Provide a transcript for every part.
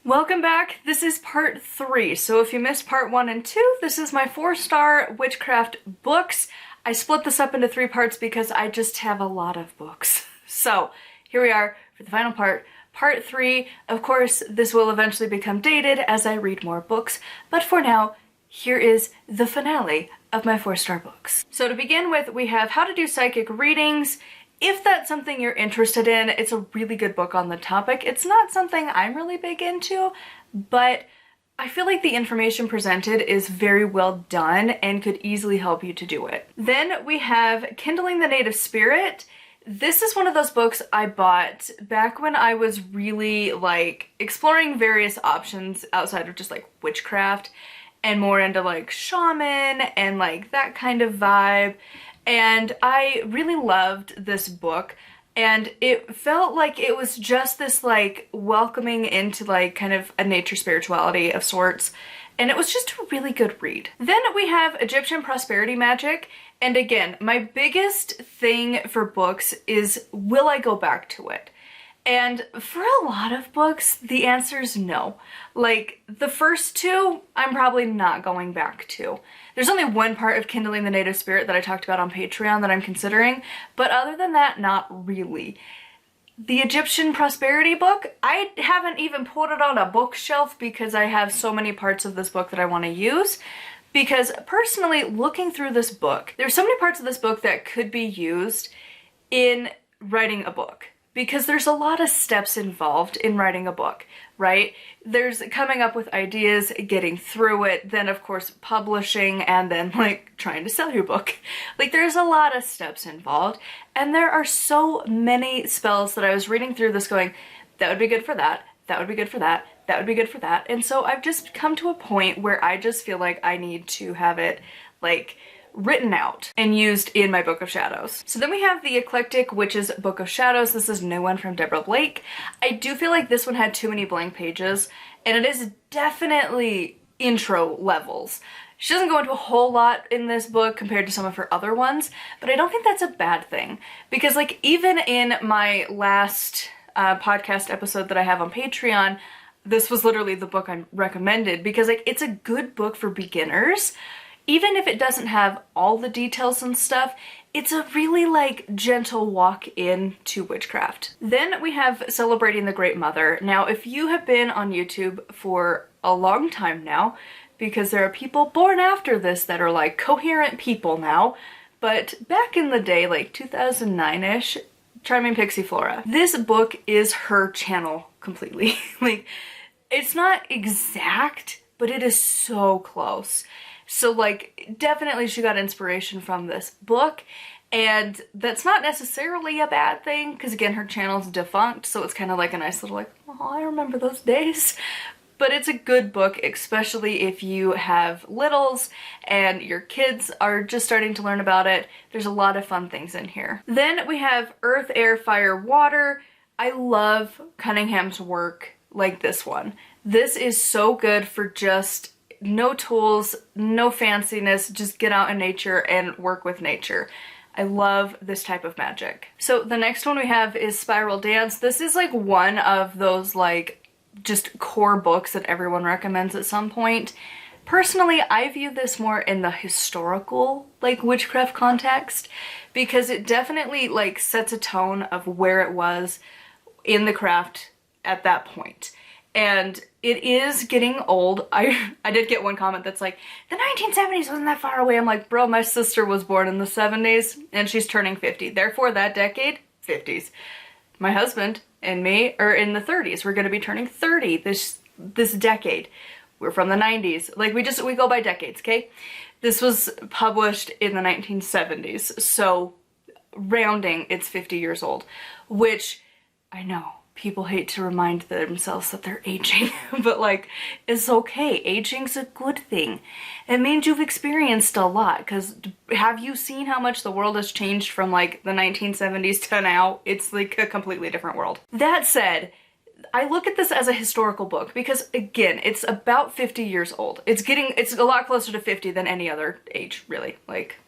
Welcome back. This is part 3. So if you missed part 1 and 2, this is my 4-star Witchcraft books. I split this up into 3 parts because I just have a lot of books. So here we are for the final part, part 3. Of course, this will eventually become dated as I read more books, but for now, here is the finale of my 4-star books. So to begin with, we have How to Do Psychic Readings. If that's something you're interested in, it's a really good book on the topic. It's not something I'm really big into, but I feel like the information presented is very well done and could easily help you to do it. Then we have Kindling the Native Spirit. This is one of those books I bought back when I was really like exploring various options outside of just like witchcraft and more into like shaman and like that kind of vibe. And I really loved this book, and it felt like it was just this like welcoming into like kind of a nature spirituality of sorts, and it was just a really good read. Then we have Egyptian Prosperity Magic, and again, my biggest thing for books is, will I go back to it? And for a lot of books, the answer is no. Like, the first 2, I'm probably not going back to. There's only one part of Kindling the Native Spirit that I talked about on Patreon that I'm considering, but other than that, not really. The Egyptian Prosperity book, I haven't even put it on a bookshelf because I have so many parts of this book that I want to use. Because personally, looking through this book, there's so many parts of this book that could be used in writing a book. Because there's a lot of steps involved in writing a book, right? There's coming up with ideas, getting through it, then of course publishing, and then like trying to sell your book. Like there's a lot of steps involved, and there are so many spells that I was reading through this going, that would be good for that, that would be good for that, that would be good for that. And so I've just come to a point where I just feel like I need to have it like written out and used in my Book of Shadows. So then we have the Eclectic Witches Book of Shadows. This is a new one from Deborah Blake. I do feel like this one had too many blank pages, and it is definitely intro levels. She doesn't go into a whole lot in this book compared to some of her other ones, but I don't think that's a bad thing, because like even in my last podcast episode that I have on Patreon, this was literally the book I recommended because like it's a good book for beginners. Even if it doesn't have all the details and stuff, it's a really like gentle walk into witchcraft. Then we have Celebrating the Great Mother. Now, if you have been on YouTube for a long time now, because there are people born after this that are like coherent people now, but back in the day, like 2009-ish, Charming Pixie Flora. This book is her channel completely. Like, it's not exact, but it is so close. So like definitely she got inspiration from this book, and that's not necessarily a bad thing because again her channel's defunct, so it's kind of like a nice little like, oh, I remember those days. But it's a good book, especially if you have littles and your kids are just starting to learn about it. There's a lot of fun things in here. Then we have Earth, Air, Fire, Water. I love Cunningham's work like this one. This is so good for just no tools, no fanciness, just get out in nature and work with nature. I love this type of magic. So the next one we have is Spiral Dance. This is like one of those like just core books that everyone recommends at some point. Personally, I view this more in the historical like witchcraft context because it definitely like sets a tone of where it was in the craft at that point. And it is getting old. I did get one comment that's like, the 1970s wasn't that far away. I'm like, bro, my sister was born in the 70s and she's turning 50. Therefore, that decade, 50s. My husband and me are in the 30s. We're going to be turning 30 this decade. We're from the 90s. Like, we go by decades, okay? This was published in the 1970s. So, rounding, it's 50 years old. Which, I know. People hate to remind themselves that they're aging, but like, it's okay. Aging's a good thing. It means you've experienced a lot, because have you seen how much the world has changed from like the 1970s to now? It's like a completely different world. That said, I look at this as a historical book because again, it's about 50 years old. It's a lot closer to 50 than any other age, really. Like,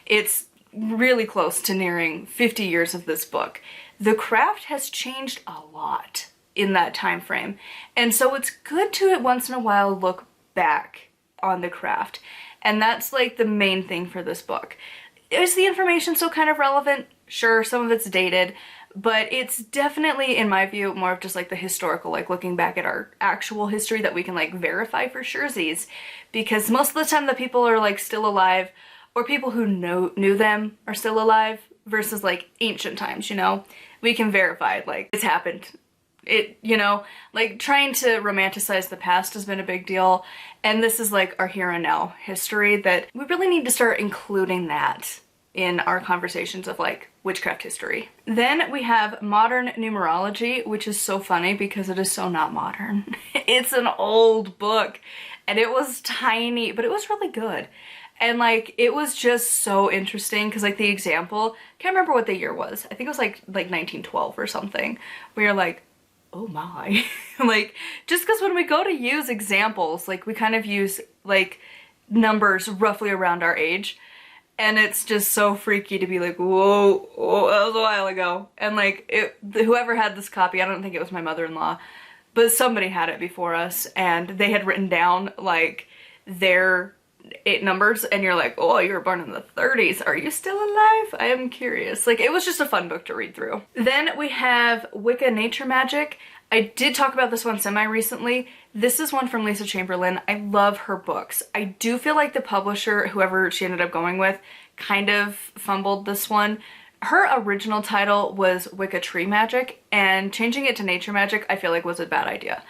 it's really close to nearing 50 years of this book. The craft has changed a lot. in that time frame. And so it's good to once in a while look back on the craft. And that's like the main thing for this book. Is the information still kind of relevant? Sure, some of it's dated, but it's definitely, in my view, more of just like the historical, like looking back at our actual history that we can like verify for surezies. Because most of the time the people are like still alive, or people who knew them are still alive, versus like ancient times, you know? We can verify it, like it's happened. It, you know, like trying to romanticize the past has been a big deal. And this is like our here and now history that we really need to start including that in our conversations of like witchcraft history. Then we have modern numerology, which is so funny because it is so not modern. It's an old book and it was tiny, but it was really good. And like, it was just so interesting because like the example, can't remember what the year was. I think it was like 1912 or something. We are like, oh my. Like, just because when we go to use examples, like we kind of use like numbers roughly around our age. And it's just so freaky to be like, whoa, whoa, that was a while ago. And like, whoever had this copy, I don't think it was my mother-in-law, but somebody had it before us and they had written down like their 8 numbers and you're like, oh, you were born in the 30s. Are you still alive? I am curious. Like, it was just a fun book to read through. Then we have Wicca Nature Magic. I did talk about this one semi-recently. This is one from Lisa Chamberlain. I love her books. I do feel like the publisher, whoever she ended up going with, kind of fumbled this one. Her original title was Wicca Tree Magic, and changing it to Nature Magic I feel like was a bad idea.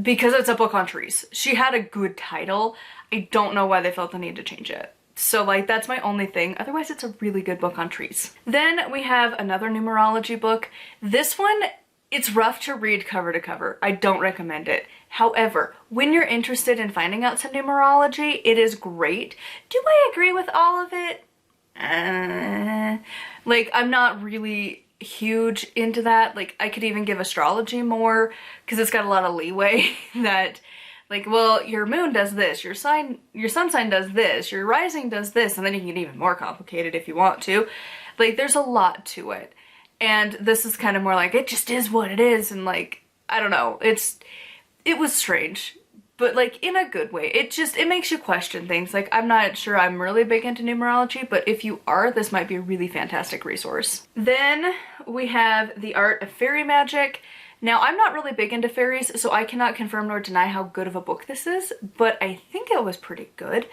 Because it's a book on trees. She had a good title. I don't know why they felt the need to change it. So like, that's my only thing. Otherwise, it's a really good book on trees. Then we have another numerology book. This one, it's rough to read cover to cover. I don't recommend it. However, when you're interested in finding out some numerology, it is great. Do I agree with all of it? Like, I'm not really huge into that. Like, I could even give astrology more because it's got a lot of leeway that like, well, your moon does this, your sun sign does this, your rising does this, and then you can get even more complicated if you want to. Like, there's a lot to it. And this is kind of more like, it just is what it is, and like, I don't know, it was strange, but like in a good way. It makes you question things. Like, I'm not sure I'm really big into numerology, but if you are, this might be a really fantastic resource. Then we have The Art of Fairy Magic. Now, I'm not really big into fairies, so I cannot confirm nor deny how good of a book this is, but I think it was pretty good.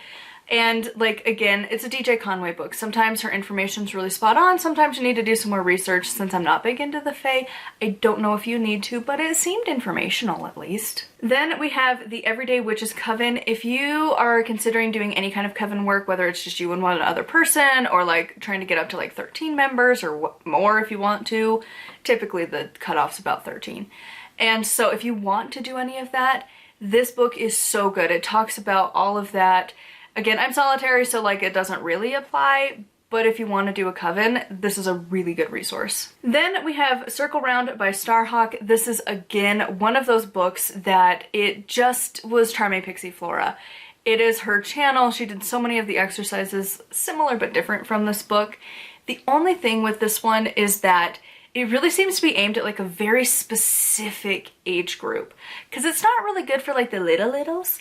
And like, again, it's a DJ Conway book. Sometimes her information's really spot on, sometimes you need to do some more research. Since I'm not big into the Fae, I don't know if you need to, but it seemed informational at least. Then we have the Everyday Witches Coven. If you are considering doing any kind of coven work, whether it's just you and one other person, or like trying to get up to like 13 members or more if you want to, typically the cutoff's about 13. And so if you want to do any of that, this book is so good. It talks about all of that. Again, I'm solitary, so like it doesn't really apply, but if you want to do a coven, this is a really good resource. Then we have Circle Round by Starhawk. This is, again, one of those books that it just was Charming Pixie Flora. It is her channel. She did so many of the exercises, similar but different from this book. The only thing with this one is that it really seems to be aimed at like a very specific age group, because it's not really good for like the littles,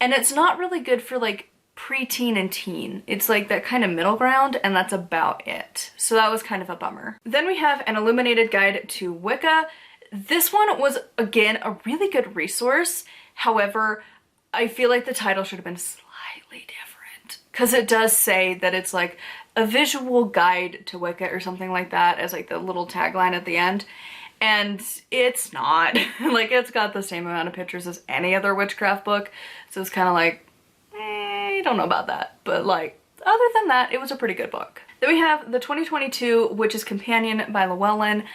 and it's not really good for like preteen and teen. It's like that kind of middle ground, and that's about it. So that was kind of a bummer. Then we have An Illuminated Guide to Wicca. This one was, again, a really good resource. However, I feel like the title should have been slightly different, because it does say that it's like a visual guide to Wicca or something like that as like the little tagline at the end. And it's not. Like, it's got the same amount of pictures as any other witchcraft book. So it's kind of like, I don't know about that, but like, other than that, it was a pretty good book. Then we have the 2022 Witch's Companion by Llewellyn.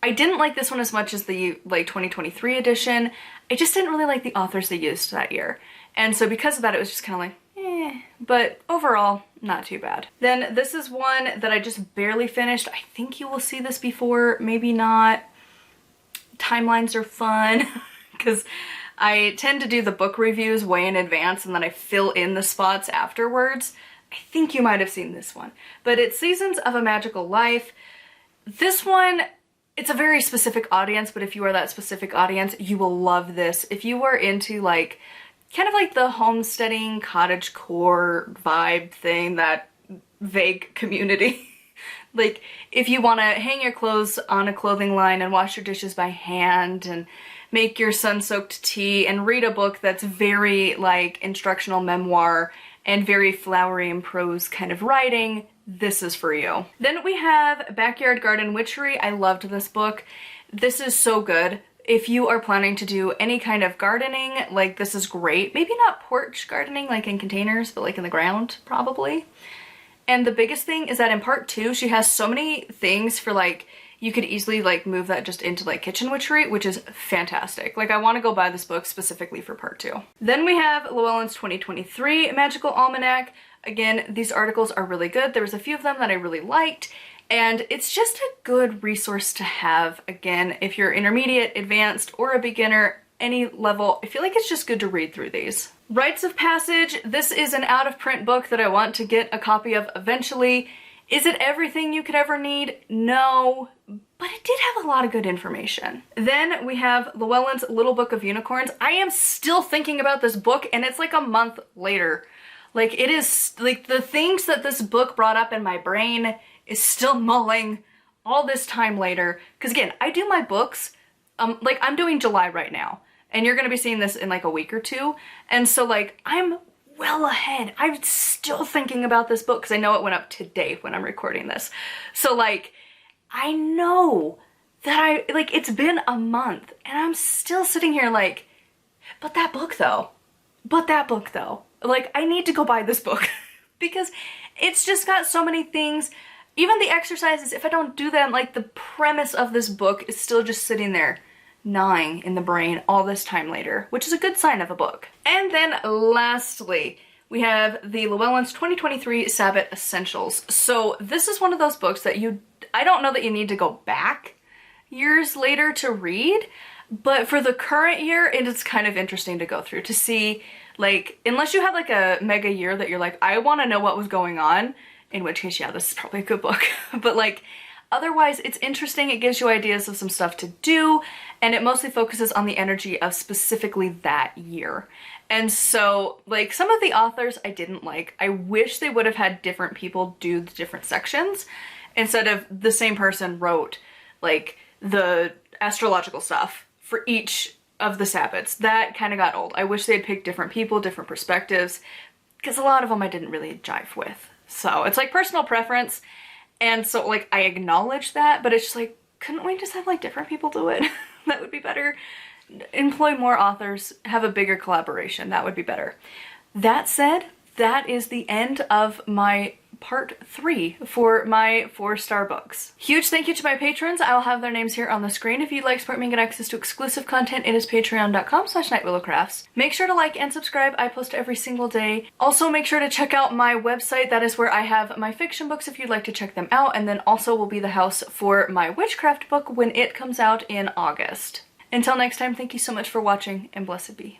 I didn't like this one as much as the like 2023 edition. I just didn't really like the authors they used that year. And so because of that, it was just kind of like, but overall, not too bad. Then this is one that I just barely finished. I think you will see this before, maybe not. Timelines are fun because I tend to do the book reviews way in advance and then I fill in the spots afterwards. I think you might have seen this one, but it's Seasons of a Magical Life. This one, it's a very specific audience, but if you are that specific audience, you will love this. If you are into like, kind of like the homesteading, cottagecore vibe thing, that vague community. Like, if you want to hang your clothes on a clothing line and wash your dishes by hand and make your sun-soaked tea and read a book that's very like instructional memoir and very flowery and prose kind of writing, this is for you. Then we have Backyard Garden Witchery. I loved this book. This is so good. If you are planning to do any kind of gardening, like, this is great. Maybe not porch gardening, like in containers, but like in the ground, probably. And the biggest thing is that in part 2, she has so many things for like, you could easily like move that just into like kitchen witchery, which is fantastic. Like, I want to go buy this book specifically for part 2. Then we have Llewellyn's 2023 Magical Almanac. Again, these articles are really good. There was a few of them that I really liked, and it's just a good resource to have. Again, if you're intermediate, advanced, or a beginner, any level, I feel like it's just good to read through these. Rites of Passage. This is an out-of-print book that I want to get a copy of eventually. Is it everything you could ever need? No, but it did have a lot of good information. Then we have Llewellyn's Little Book of Unicorns. I am still thinking about this book, and it's like a month later. Like, it is, like, the things that this book brought up in my brain is still mulling all this time later. Because again, I do my books, like, I'm doing July right now, and you're gonna be seeing this in like a week or two. And so like, I'm well ahead. I'm still thinking about this book because I know it went up today when I'm recording this. So like, I know that like, it's been a month and I'm still sitting here like, but that book though, like, I need to go buy this book because it's just got so many things. Even the exercises, if I don't do them, like, the premise of this book is still just sitting there gnawing in the brain all this time later, which is a good sign of a book. And then lastly, we have the Llewellyn's 2023 Sabbath Essentials. So this is one of those books that I don't know that you need to go back years later to read, but for the current year, it is kind of interesting to go through to see, like, unless you have like a mega year that you're like, I want to know what was going on, in which case, yeah, this is probably a good book. But like, otherwise, it's interesting. It gives you ideas of some stuff to do, and it mostly focuses on the energy of specifically that year. And so, like, some of the authors I didn't like. I wish they would have had different people do the different sections instead of the same person wrote, like, the astrological stuff for each of the Sabbats. That kind of got old. I wish they'd picked different people, different perspectives, because a lot of them I didn't really jive with. So it's like personal preference. And so like, I acknowledge that, but it's just like, couldn't we just have like different people do it? That would be better. Employ more authors, have a bigger collaboration. That would be better. That said, that is the end of my part 3 for my 4-star books. Huge thank you to my patrons. I'll have their names here on the screen. If you'd like to support me and get access to exclusive content, it is patreon.com/nightwillowcrafts. Make sure to like and subscribe. I post every single day. Also, make sure to check out my website. That is where I have my fiction books if you'd like to check them out, and then also will be the house for my witchcraft book when it comes out in August. Until next time, thank you so much for watching, and blessed be.